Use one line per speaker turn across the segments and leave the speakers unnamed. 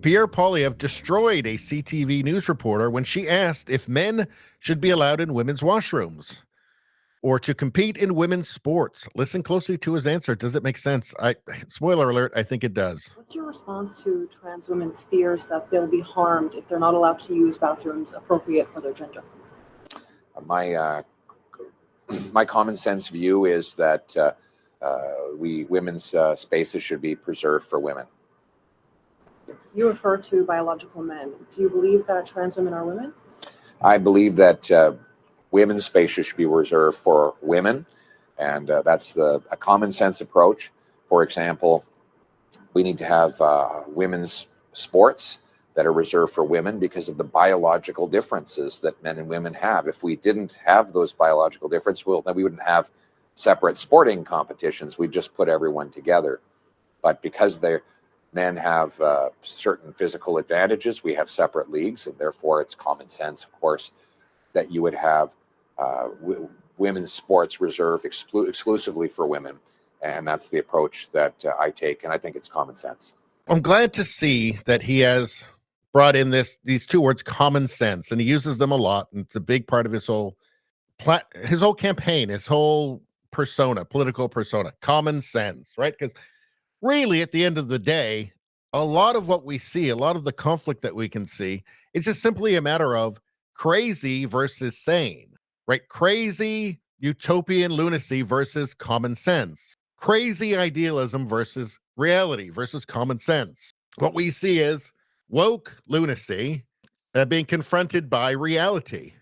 Pierre Poilievre destroyed a CTV news reporter when she asked if men should be allowed in women's washrooms or to compete in women's sports. Listen closely to his answer. Does it make sense? Spoiler alert, I think it does.
What's your response to trans women's fears that they'll be harmed if they're not allowed to use bathrooms appropriate for their gender?
My common sense view is that women's spaces should be preserved for women.
You refer to biological men. Do you believe that trans women are women?
I believe that women's spaces should be reserved for women, and that's a common sense approach. For example, we need to have women's sports that are reserved for women because of the biological differences that men and women have. If we didn't have those biological differences, then we wouldn't have separate sporting competitions. We'd just put everyone together. But because men have certain physical advantages, we have separate leagues, and therefore it's common sense, of course, that you would have women's sports reserved exclusively for women. And that's the approach that I take, and I think it's common sense.
I'm glad to see that he has brought in these two words, common sense, and he uses them a lot, and it's a big part of his whole campaign, his whole persona, political persona, common sense, right? Because really, at the end of the day, a lot of what we see, a lot of the conflict that we can see, it's just simply a matter of crazy versus sane, right? Crazy utopian lunacy versus common sense. Crazy idealism versus reality versus common sense. What we see is woke lunacy being confronted by reality.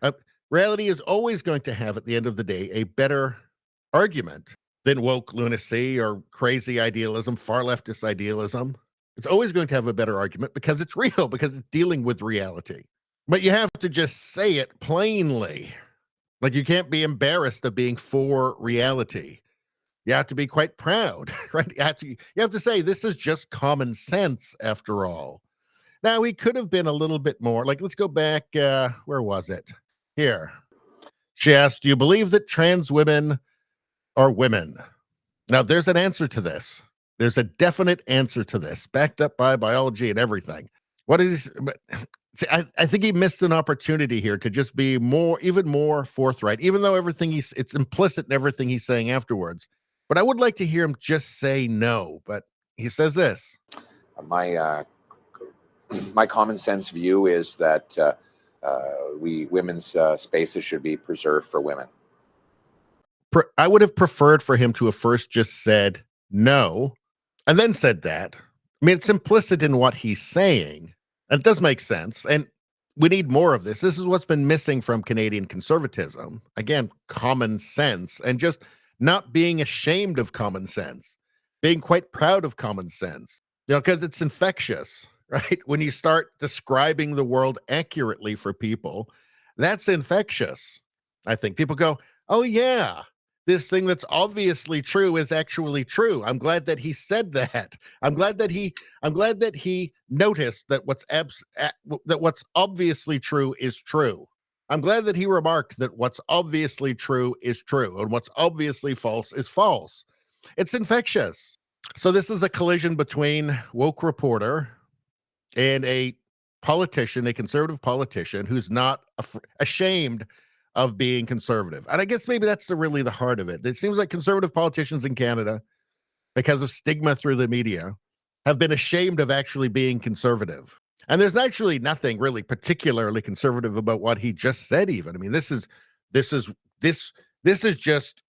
Reality is always going to have, at the end of the day, a better argument than woke lunacy or crazy idealism, far leftist idealism. It's always going to have a better argument because it's real, because it's dealing with reality. But you have to just say it plainly. Like, you can't be embarrassed of being for reality. You have to be quite proud, right? You have to say, this is just common sense after all. Now, he could have been a little bit more, like, let's go back, where was it? Here. She asked, do you believe that trans women are women? Now, there's an answer to this. There's a definite answer to this, backed up by biology and everything. What is, see, I think he missed an opportunity here to just be even more forthright, even though it's implicit in everything he's saying afterwards. But I would like to hear him just say no. But he says this.
My common sense view is that women's spaces should be preserved for women.
I would have preferred for him to have first just said no and then said that. I mean, it's implicit in what he's saying, and it does make sense. And we need more of this. This is what's been missing from Canadian conservatism. Again, common sense, and just not being ashamed of common sense, being quite proud of common sense, because it's infectious, right? When you start describing the world accurately for people, that's infectious. I think people go, oh yeah, this thing that's obviously true is actually true. I'm glad that he said that. I'm glad that he noticed that what's obviously true is true. I'm glad that he remarked that what's obviously true is true and what's obviously false is false. It's infectious. So this is a collision between woke reporter and a politician, a conservative politician who's not ashamed of being conservative. And I guess maybe that's really the heart of it. It seems like conservative politicians in Canada, because of stigma through the media, have been ashamed of actually being conservative. And there's actually nothing really particularly conservative about what he just said even. I mean, this is just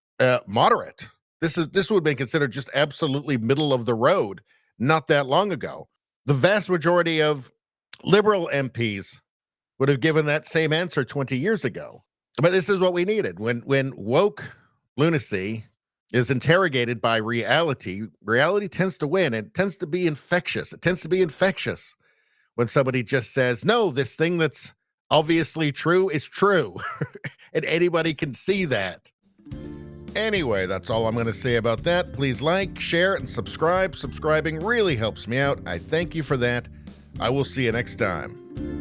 moderate. This would be considered just absolutely middle of the road not that long ago. The vast majority of Liberal MPs would have given that same answer 20 years ago. But this is what we needed. When woke lunacy is interrogated by reality, reality tends to win. It tends to be infectious. It tends to be infectious when somebody just says, no, this thing that's obviously true is true. And anybody can see that. Anyway, that's all I'm going to say about that. Please like, share, and subscribe. Subscribing really helps me out. I thank you for that. I will see you next time.